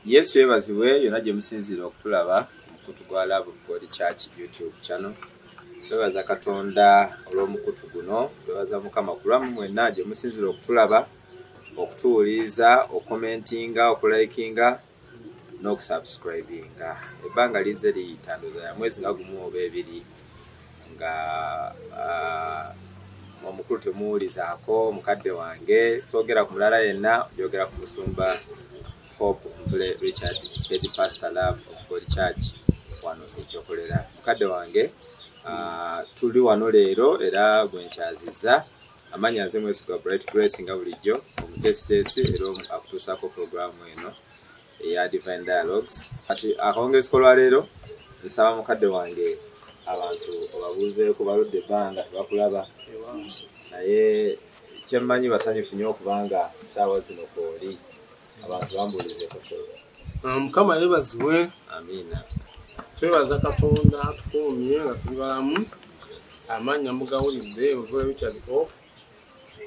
Yesu yebaziwe yona gye musinzira okutulaba mukutu gwa Love of God Church YouTube channel. Twebaza Katonda olw'omukutu guno, twebaza Mukama kulamu mwenna gye musinzira okutulaba, okutuwuliza, okukomentinga, okulikinga n'okusubscribinga. Ebbanga lize liyitanduza ya mwezi nga gumu oba ebiri nga omukulu temuwulizaako mukadde wange, soogera ku mulala yenna, njogera ku musumba Hope Mvule Richard, Head Pastor Love of God Church wano ekyokolera. Mukadde wange tuli wano leero era gwenkyaziza amanya nze mwesi gwa Bright Grace nga bulijjo omutesitesi era akutuusaako programu eno eya Divine Dialogues. Kati akawungezi kolwa leero nsaba mukadde wange abantu obabuuzeeko baludde ebbanga tebakulaba naye kyemmanyi basanyufu nnyo okubanga ssaawa zino kooli abantu bambuulize kosobo. Mukama yebaziwe. Amiina. Twebaza Katonda atukuumye nga tuli balamu. Amannya mugawulidde Mvule Richard Hope,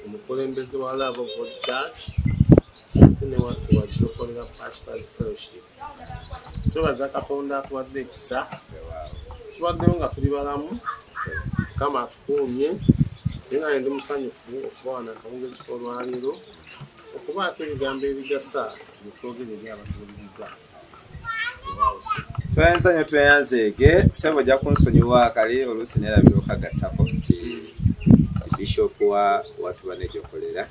omukulembeze wa Love of God Church ate ne watu wajja okolera Pastors Fellowship. Twebaza Katonda atuwadde ekisa, tubaddeyo nga tuli balamu. Mukama atukuumye era ndi musanyufu okuba wano akawungezi k'olwaleero okubaako ebigambo ebigasa byetwogera eri abatuwuliriza. Twenza tweyanzeege sebo ojja kunsonyiwa kale oluusi neerabira okagattako nti Bishop watuba n'egyokolera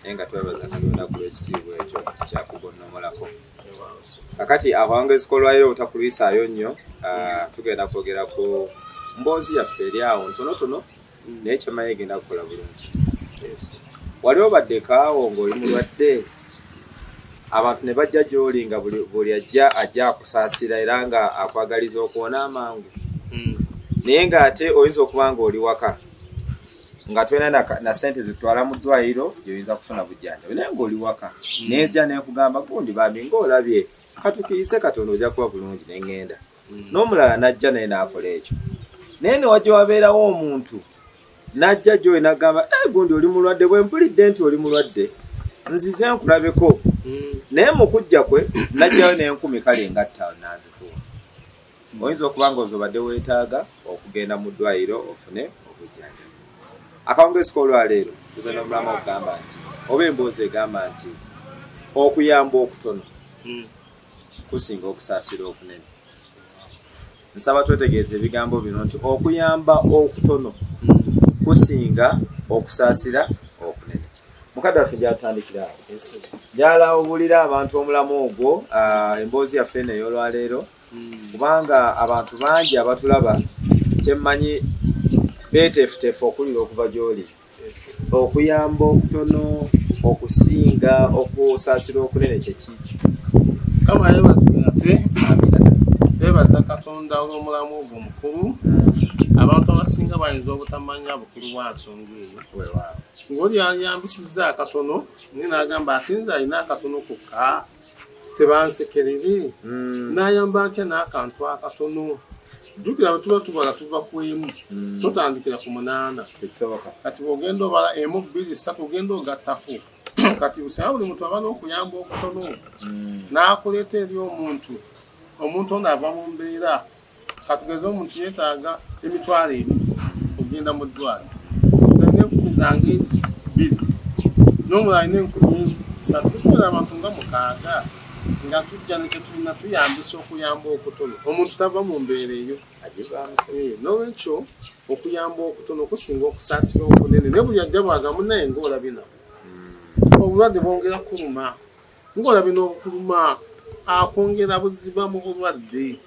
naye nga twebaza Katonda ku lw'ekitiibwa ekyo kyakugonnomolako. Kakati akawungezi k'olwaleero otakulwisaayo nnyo, tugenda kwogera ku mboozi yaffe eri awo ntonotono naye kyemmanyi egenda kukola bulungi. Wali obaddeko awo ng'oli mulwadde abantu ne bajja gy'oli nga buli ajja akusaasira era nga akwagaliza okuwona amangu, naye ng'ate oyinza okuba ng'oli waka nga twena na ssente zitwala mu ddwaliro gy'oyinza kufuna bujjanjabi naye ng'oli waka naye nzija n'ekugamba gundi bambi ng'olabye katukirize Katonda ojja kuba bulungi ne ŋŋenda. N'omulala n'ajja naye n'akola ekyo, naye ne wajja wabeerawo omuntu n'ajja gy'oli n'agamba gundi oli mulwadde, bwe mpulidde nti oli mulwadde nzize nkulabeko, naye mu kujja kwe n'ajjayo n'enkumi kale nga ttaano n'azikuwa. Oyinza okuba nga ozobadde weetaaga okugenda mu ddwaliro ofune obujjanjabi. Akawungezi k'olwaleero tuze n'omulamu okugamba nti oba emboozi egamba nti okuyamba okutono kusinga okusaasira okunene. Nsaba twetegeeza ebigambo bino nti okuyamba okutono kusinga okusaasira okunene. Mukadde waffe gyatandikira awo njala obulira abantu omulamu ogwo emboozi yaffe eno ey'olwaleero kubanga abantu bangi abatulaba kyemmanyi beeteefuteefu okulira okuva gy'oli. Okuyamba okutono okusinga okusaasira okunene kyeki. Mukama yebaziwe ate. Twebaza Katonda olw'omulamu ogwo omukulu. Abantu abasinga bayinza obutamanya bukulu bwa nsonga eyo. Ng'oli yayambisizza akatono naye n'agamba ati nze alina akatono kokka tebansekerere n'ayamba ntya n'akantu akatono. Jjukira bwe tuba tubala tuva ku emu totandikira ku 8. Kati bw'ogenda obala 1, 2, 3 ogenda ogattako. Kati businga buli muntu aba n'okuyamba okutono n'akuleeta eri omuntu ono ava mu mbeera katugeze omuntu yeetaaga emitwalo 2 ogenda mu ddwaliro nze n'enkumi zange 2 n'omulala alina enkumi 3 tukola abantu nga 6 nga tujja ne tetulina tuyambisa okuyamba okutono omuntu tava mu mbeera eyo. N'olwekyo okuyamba okutono kusinga okusaasira okunene naye buli ajja bwagamu naye ng'olabye nabo obulwadde bwongera kuluma ng'olabye n'obukuluma akwongera buziba mu bulwadde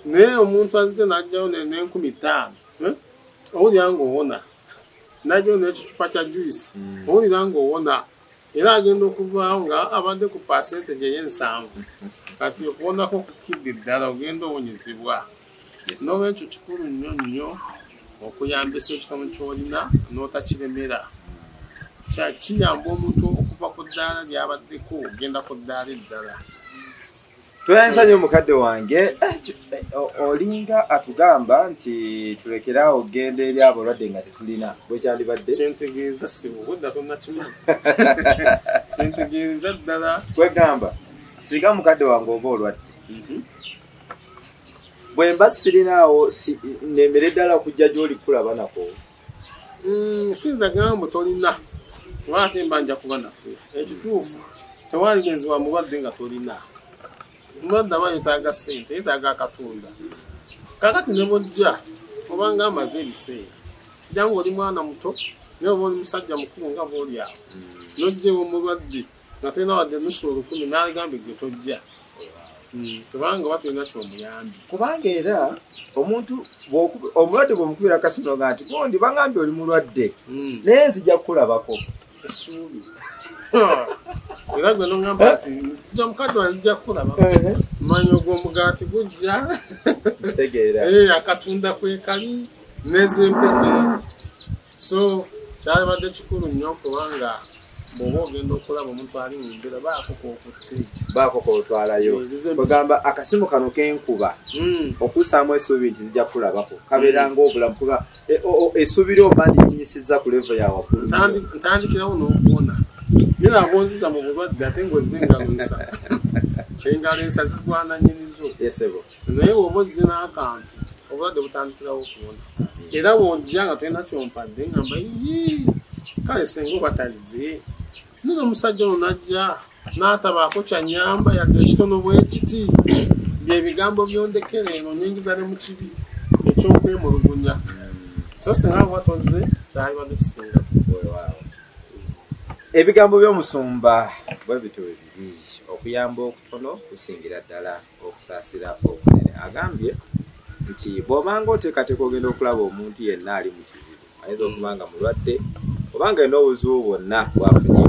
naye omuntu azze n'ajjayo n'enkumi 5 owulira ng'owona n'ajjayo n'ekicupa kya juice owulira ng'owona era agenda okuvaawo nga abadde ku percentage ey'ensanvu kati okuwonako kukidde ddala ogenda owonyezebwa. N'olwekyo kikulu nnyo nnyo okuyambisa ekitono ky'olina n'otakiremera. Kiyamba omuntu okuva ku ddaala ly'abaddeko ogenda ku ddaala eddala. Twenza nnyo mukadde wange olinga atugamba nti tulekeraawo ogenda eri abalwadde nga tetulina bwe kyandibadde. Kyentegeeza sibu budda tonnakimanyi. Kyentegeeza ddala kwegamba Siga mukadde wange oba olwadde. Bwe mba sirinaawo nemere ddala okujja gy'oli kulaba nako. Sinza gambo tolina. Lwate mba nja kuba naffe. Ekituufu tewaaligenzebwa mulwadde nga tolina. Mulwadde aba yeetaaga ssente, yeetaaga akatunda. Kakati ne bw'ojja obanga amaze ebiseera. Jangu oli mwana muto, naye oba oli musajja mukulu nga bw'oli awo. N'ojjeewo omulwadde nga tolina wadde nusu olukumi n'aligamba gye tojja. Kubanga oba tolina ky'omuyambi. Kubanga era omuntu omulwadde bw'omukubira akasino nga nti gondi bangambye oli mulwadde naye nzija kukulabako. Essuubi. Era gwe n'ongamba ati nzija mukadde wange nzija kukulabako. Manya ogw'omugaati gujja. Kitegeera. Akatunda kwekali n'ezempeke. So kyalibadde kikulu nnyo kubanga bw'oba ogenda okulaba omuntu ali mu mbeera baako k'okutte. Baako k'otwalayo. Bagamba akasimu kano k'enkuba okussaamu essuubi nti nzija kulabako kabeera ng'obulamu kuba essuubi lyo oba ndiyinyisizza ku levo ya waggulu. Ntandikirawo n'okuwona. Nira abonziza mu bulwadde ate ng'ozze engalo ensa. Engalo ensa zigwana nnyinizo. Yesebo. Naye bw'oba ozze n'akantu obulwadde butandikirawo okuwona. Era bw'ojja nga tolina kyompadde ngamba kale singa oba tazze. Nino omusajja ono najja n'atabaako kyanyamba yadde ekitono bw'ekiti by'ebigambo byondekera eno nyingiza ne mu kibi ekyokwemulugunya. So singa bwa tozze kyalibadde kisinga. Ebigambo by'omusumba bwe bito bibiri okuyamba okutono kusingira ddala okusaasira okunene. Agambye nti bw'obanga oteekateeka ogenda okulaba omuntu yenna ali mu kizibu ayinza okuba nga mulwadde obanga alina obuzibu bwonna bwafunye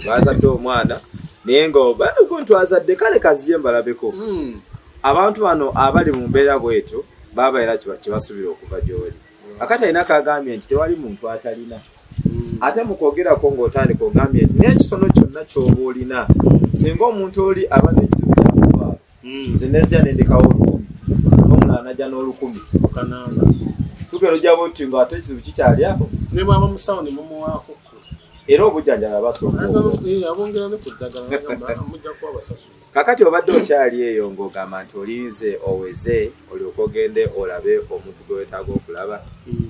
bazadde omwana naye ng'obaako ntwazadde kale kaziye mbalabeko. Abantu bano abali mu mbeera bwetyo baba era kibasubira okuva gy'oli. Akati alina kagambye nti tewali muntu atalina. Ate mu kwogerako ng'otandika ogambye nti n'ekitono kyonna ky'oba olina singa omuntu oli aba n'ekizibu kyakutwala nze nezya nendekawo 10 n'omulala najja n'olukumi tugero gyabo nti ng'ate ekizibu kikyali ako ne bwaba musawo ne mumuwaako era obujjanjaba basooka abongera ne ku ddagala mujja kuba basasuza. Kakati obadde okyali eyo ng'ogamba nti oliize oweze olyoke ogende olabe omuntu gwe weetaaga okulaba.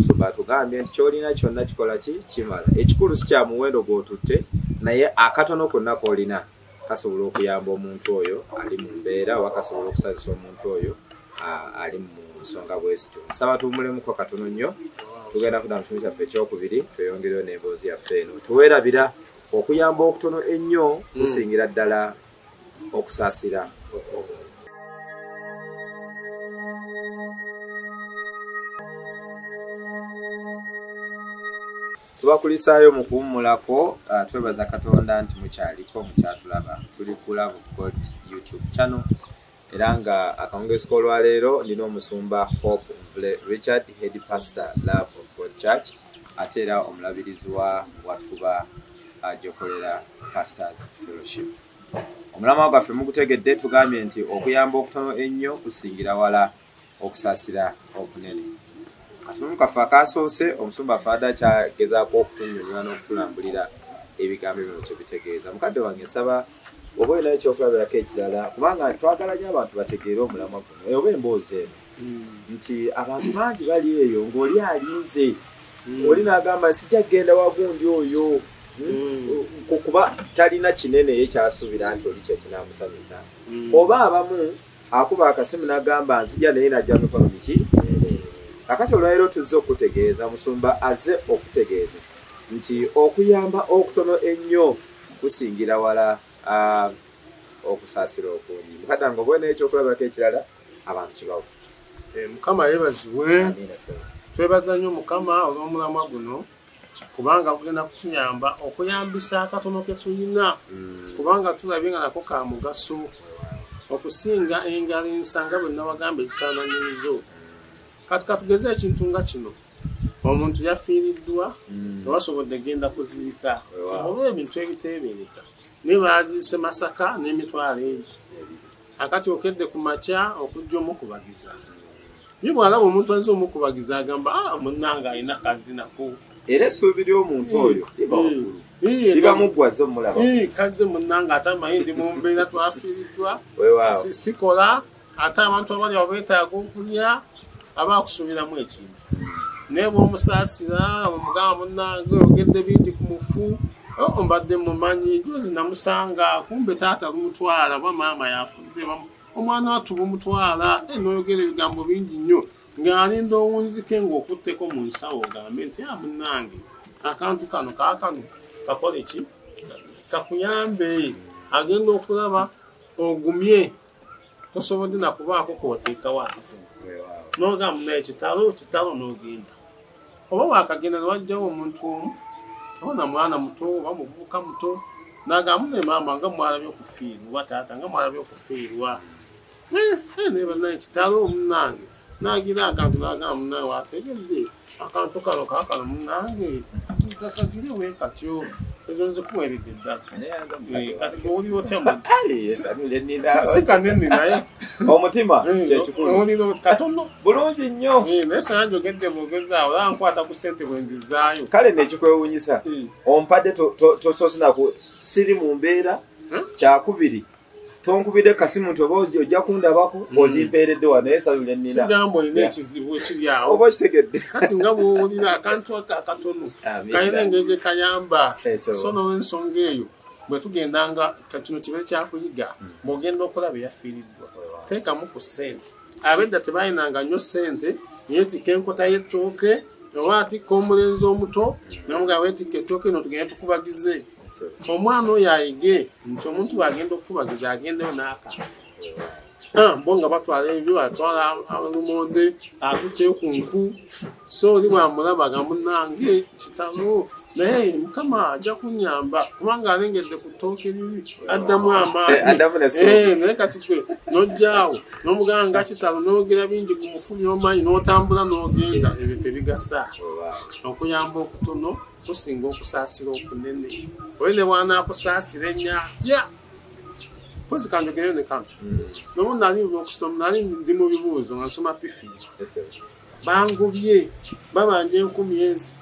So batugambye nti ky'olina kyonna kikola kimala. Ekikulu si kya muwendo gw'otutte naye akatono konna k'olina kasobola okuyamba omuntu oyo ali mu mbeera oba kasobola okusanyusa omuntu oyo ali mu nsonga bwesityo. Nsaba tuwumulemuko katono nnyo. Tugenda kudda mu kitundu kyaffe ekyokubiri tweyongereyo n'emboozi yaffe eno. Tuweerabira okuyamba okutono ennyo kusingira ddala okusaasira. Tubakulisaayo mu kuwummulako. Twebaza Katonda nti mukyaliko mukyatulaba. Tuli ku Love of God YouTube channel era nga akawungeezi k'olwaleero ndina omusumba Hope Richard, head pastor Love of God Church, ate era omulabirizi wa Watuba Ajokolera Pastors Fellowship. Omulamwa gwaffe mugutegedde tugambye nti okuyamba okutono ennyo kusingira wala okusaasira okunene. Katono kaffe akaasoose omusumba Fada kyagezaako okutunnyonnyola n'okutulambulira ebigambo bino kye bitegeeza. Mukadde wange nsaba oba olinayo ekyokulabirako ekirala kubanga twagala nnyo abantu bategeere omulamwa guno oba emboozi eno nti abantu bangi bali eyo ng'oli alinze oli n'agamba sijja kgenda wagundi oyo kuba talina kinene ye kyasuubira nti oli kyekinamusanyusa oba abamu akuba akasimu n'agamba nzija naye najja mikono miki. Kakati olwaleero tuzze okutegeeza musumba azze okutegeeza nti okuyamba okutono ennyo kusingira wala okusaasira okungi. Mukadde wange oba olinayo ekyokulabirako ekirala abantu kibawo. Mukama yeebazibwe. Twebaza nnyo Mukama olw'omulamwa guno kubanga kugenda kutuyamba okuyambisa akatono ke tulina kubanga tulabye nga nako ka mugaso okusinga engalo ensanga bwe nawagamba ekisaananyizo. Kati katugeze ekintu nga kino omuntu yafiiriddwa tewasobodde genda kuziika oba ebintu ebiteebereka ne baaziise Masaka n'emitwalo egi akati okedde ku makya okujja omukubagiza. Ye bw'alaba omuntu azze omukubagiza agamba munnange alina kazi nako. Era essuubi ly'omuntu oyo liba waggulu. Iba mugwazo mulaba. Kaze munanga atamanyi ndi mu mbeera twafiiriddwa. Weewaawo. Sikola ate abantu abali abeetaaga okulya abaakusuubiramu ekintu. Naye bw'omusaasira omugamba munnange ogedde bingi ku mufu mbadde mumanyi jozi namusanga kumbe taata lumutwala oba maama yafudde omwana watu bumutwala noyogera ebigambo bingi nnyo ng'alinda owunzike ng'okutteko mu nsawo ogambe nti munnange akantu kano kaakano kakole ki kakuyambe agenda okulaba ogumye tosobodde nakubaako kwoteekawo n'ogamba naye kitalo n'ogenda oba waakagenda newajjawo omuntu omu ona mwana muto oba muvubuka muto nagamba ne maama nga mwalabye okufiirwa taata nga mwalabye okufiirwa neba naye kitalo omunange nagira akantu nagamba munange wategedde akantu kano kaakano munange kakagire weekatyo ezo nze kuweredde ddala kati gowulira otya sikanene naye omutima kyekikulu owulira katono bulungi nnyo naye sana njogedde bwogezaawo olaba nkwata ku ssente bwe nzizaayo kale nekikwewuunyisa ompadde tososinaku siri mu mbeera kyakubiri tonkubidde kasimu nti oba ojja kundabako ozimpeeredde wa naye salule nnina sigamba olina ekizibu ekiri awo oba kitegedde kati nga bwowulira akantu akatono kalina engeri gye kayamba so n'olwensonga eyo bwe tugendanga kino kibe kyakuyiga bw'ogenda okulaba eyafiiriddwa teekamu ku ssente abedda tebalinanga nnyo ssente yeetikka enkota y'ettooke oba atikka omulenzi omuto namugamba weetikka ettooke no tugende tukubagize omwana oyo ayige nti omuntu bw'agenda okukubagiza agendeyo n'akantu bo nga batwala ebyo atwala lumonde atutte ku nku so oli bwamulabaga munnange kitalo naye mukama ajja kunnyamba kubanga alengedde ku ttooke libi addamu amaanyi naye kati gwe n'ojjaawo n'omuganga kitalo n'ogera bingi ku mufu by'omanyi n'otambula n'ogenda ebyo tebigasa okuyamba okutono kusinga okusaasira okunene oyo ne bwanaakusaasira ennyatya pozi kanjogere ne kano nobu nali okusoma nali ndi mu bibuuzo nga nsoma pifi bangobye babanja 10 ezi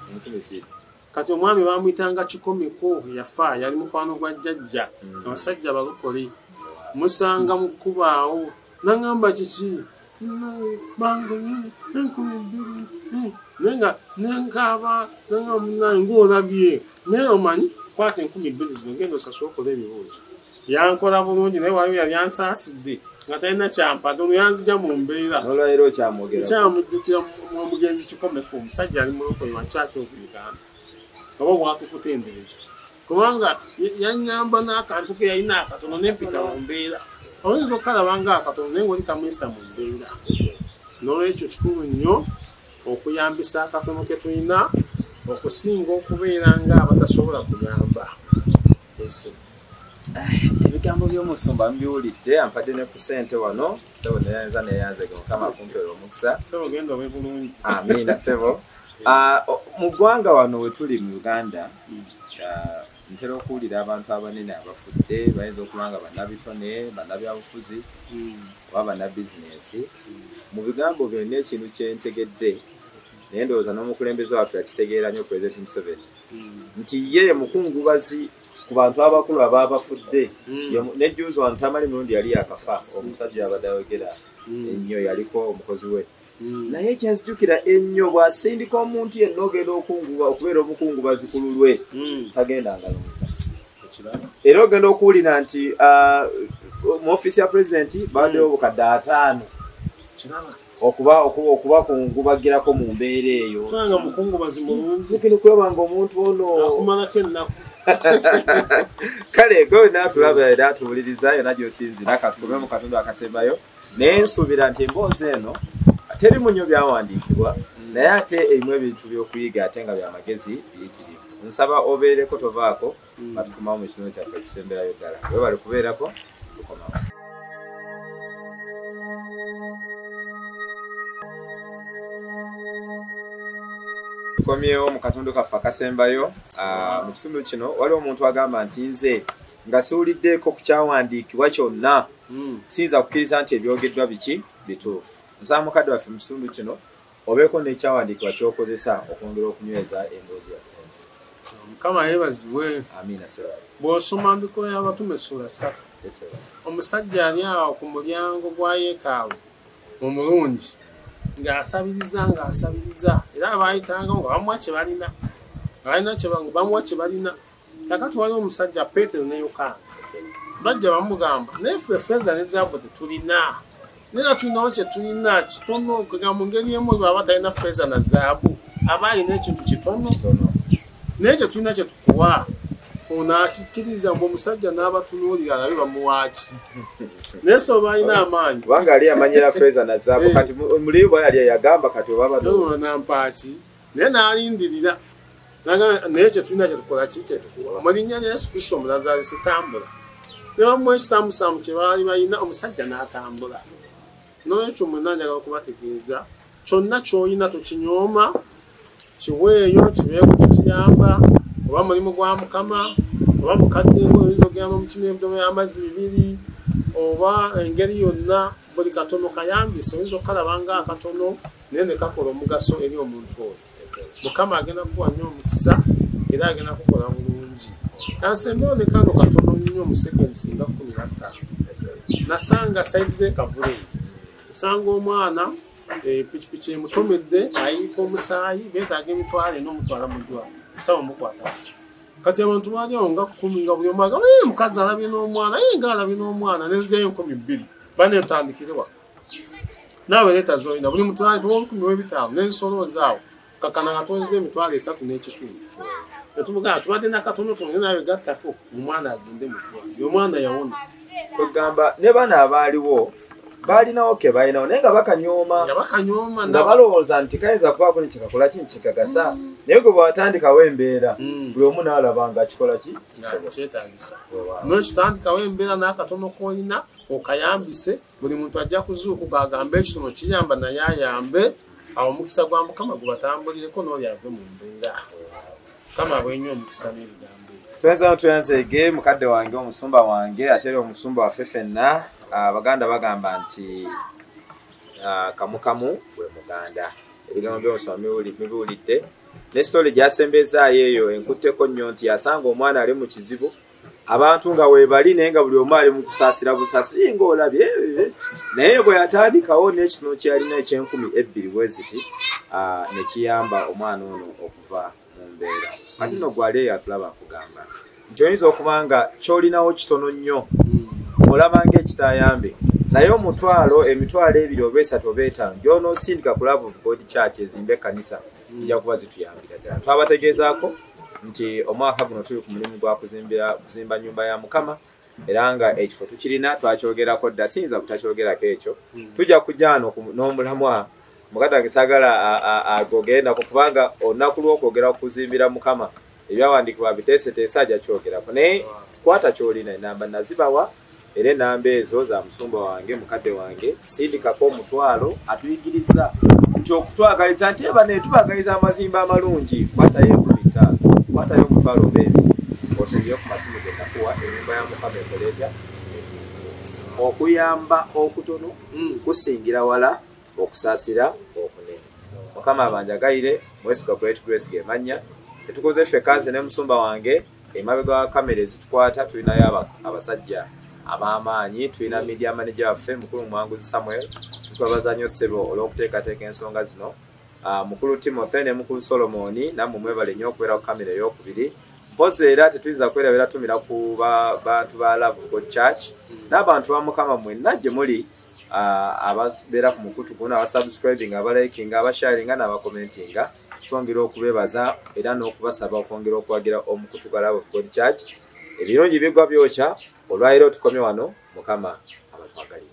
kati omwami bamuyitanga Kikomeko yafa yali mukwano gwa jjajja abasajja balokole musanga mu kkubaawo nangamba kiki bangobye 12 nenga munange olabye naye omanyi kwata 12 zino genda osasula okola ebibuuzo yankola bulungi naye waliwo yali ansaasidde nga talina kyampada ono yanzija mu mbeera olwaliro kyamujjukira omugenzi Kikomeko omusajja ali mulokole wakyaki okuyuganda oba bwatukutendereza kubanga yanyamba n'akantu ke yalina akatono nempita mu mbeera oyinza okukalaba nga akatono naye ngaoli kamuyisa mu mbeera n'olwekyo kikulu nnyo okuyambisa akatono ke tulina okusinga okubeera nga abatasobola kuyamba ebigambo by'omusumba mbiwulidde ampadde ne ku ssente wano sebo neyanza neyanzege mukama akumpeera omukisa sebo genda obe bulungi amiina sebo mu ggwanga wano we tuli mu Uganda ntera okuwulira abantu abanene abafudde bayinza okuba nga bannabitone bannabyabufuzi oba bannabizinensi mu bigambo byonna ekintu kyentegedde naye ndowooza n'omukulembeze waffe yakitegeera nnyo Pulezidenti Museveni nti ye mukungubazi ku bantu abakulu ababafudde nejjuuzi wano tamali mirundi yali yakafa omusajja abadde ayogera ennyo yaliko omukozi we naye kyenzijukira ennyo bw'asindika omuntu yenna ogenda okubeera omukungubazi ku lulwe tagendanga n'omusa era ogenda okuwulira nti mu ofiisi ya pulezidenti baddewo obukadde 5 okubakungubagirako mu mbeera eyo kino kulaba nga omuntu ono akumalako ennaku kale gwe natulaba era atuwuliriza yonna gy'osinzira katukume mu katundu akasembayo naye nsuubira nti emboozi eno teri mu nnyo byawandiikibwa naye ate erimu ebintu by'okuyiga ate nga byamagezi biyitirivu nsaba obeereko tovaako batukumawo mu kitundu kyaffe ekisemberayo ddala we bali kubeerako tukomawo tukomyewo mu katundu kaffe akasembayo mu kitundu kino waliwo omuntu agamba nti nze nga siwuliddeeko ku kyawandiikibwa kyonna siyinza kukkiriza nti ebyogeddwa biki bituufu nsaba mukadde waffe mu kitundu kino obeeko n'ekyawandiikibwa ky'okozesa okwongera okunyweza emboozi yaffe Mukama yeebazibwe. Amina seba. Bw'osoma Mbiko y'Abatume Ssuula 3. Omusajja ali awo ku mulyango gwa yeekaalu omulungi ng'asabiriza era abaayitanga nga bamuwa kye balina bamuwa kye balina. Kakati waliwo omusajja Peetero ne Yokaana bajja bamugamba naffe effeeza ne zaabu tetulina naye tulinawo kye tulina kitono okugamba mu ngeri emu bw'aba talina ffeeza na zaabu aba alina ekintu kitono naye kye tulina kye tukuwa. Ono akikkiriza mbu omusajja n'abatunuulira alabe bamuwaaki naye so balina amaanyi kubanga ali amanyira ffeeza na zaabu kati mulimu bwayali yagamba kati oba nampaaki naye n'alindirira naye kye tulina kye tukola ki kye tukuwa mu linnya lya Yesu Kristo Omulazaalisi tambula. Ne bamuwa ekisaamusaamu kye baali balina omusajja n'atambula. N'olwekyo mwenna njagala okubategeeza kyonna ky'olina tokinyooma kiweeyo kibeeko tekiyamba oba mulimu gwa Mukama oba mukadde oyinza okugenda omutima ebidomo y'amazzi 2 oba engeri yonna buli katono kayambise oyinza okukalaba nga akatono naye ne kakola omugaso eri omuntu oyo. Mukama agenda kuwa nnyo omukisa era agenda kukola bulungi. Kansembeyo ne kano katono nnyo mu sekendi singa 15 nasanga saidi z'ekavule nsanga omwana pikipiki emutomedde ayiika omusaayi beetaaga emitwalo n'omutwala mu ddwaliro kusaba mukwata. Kati abantu baali awo nga 10 nga buli omu agamba mukazi alabye n'omwana nga alabye n'omwana nezeeyo 2,000 bane ntandikirwa naawe leeta z'olina buli mutwalo 15,000 n'ensolo zaawo kakana nga twoze emitwalo 3 n'ekitundu. Netumugaa tubadde nakatono tuno nawe gattako omwana agende mu ddwaliro omwana yawona. Kugamba ne bana abaaliwo balinawo ke balinawo naye nga bakanyooma nga balowooza nti kayinza kubaako ne kikakola kini kikagasa naye gwe bwatandikawo embeera buli omu n'alaba nga kikola kyetaagisa. N'ekitandikawo embeera n'akatono k'olina okayambise buli muntu ajja kuzuukuka agamba ekitono kiyamba naye ayambe awo omukisa gwa Mukama gubatambulireko n'oli ave mu mbeera. Kama bwenyo omukisa n'ebigambo. Twenza tuyanzege mukadde wange omusumba wange ate omusumba waffe ffenna abaganda bagamba nti kamukamu bwe muganda. Ebigambo by'omusoma mibuulidde ne story gyasembezaayo eyo enkutteko nnyo nti yasanga omwana ali mu kizibu abantu nga weebali naye nga buli omu ali mu kusaasira busasi ng'olabye naye bwe yatandikawo n'ekino kyalina eky'2,000 bweziti ne kiyamba omwana ono okuva mu mbeera. Kati nno gwali yatulaba kugamba nti oyinza okubanga ky'olinawo kitono nnyo olaba ng'ekitayambe naye emitwalo 2 oba 3 oba 5 gy'onoosindika ku Love of God Church ezimba ekkanisa ijja kuba zituyambira ddala. Twabategeezaako nti omwaka guno tuli ku mulimu gwa kuzimba nnyumba ya Mukama era nga ekifo tukirina twakyogerako dda siyinza butakyogerako ekyo. Tujja kujja wano n'omulamwa mukadde wange saagala agogendako kubanga olunaku lw'okwogera kuzimbira Mukama ebyawandiikibwa biteeseteese ajja kyogerako naye kwata ky'olina enamba nazibawa era enamba ezo za musumba wange mukadde wange sindikako omutwalo atuyigiriza nti okutwagaliza nti eba netubagaliza amazimba amalungi kwatayo 15 kwatayo omutwalo obeebi osembyeyo ku masimu ge nakuwa ennyumba ya Mukama ekoleeta okuyamba okutono kusingira wala okusaasira okunene. Mukama abanjagayire mwesiga Grace gemanya etukoze ffe kanze ne musumba wange emabega wa kamera ezitukwata tulinayo abasajja ab'amaanyi tulina media manager waffe mukulu Mwanguzi Samuel tukabaza nnyo ssebo olw'okuteekateeka ensonga zino mukulu Timothy ne mukulu Solomoni nammwe mwebale nnyo okubeera ku kamera ey'okubiri mpozi era tetuyinza kwerabira tumira ku bantu ba Love of God Church n'abantu ba Mukama mwenna gye muli ababeera ku mukutu guno abasubscribing abalikinga abasharinga n'abakomentinga twongera okubeebaza era n'okubasaba okwongera okwagira omukutu gwa Love of God Church ebirungi bigwa byokya olwaliro tukomye wano Mukama abatwagalire.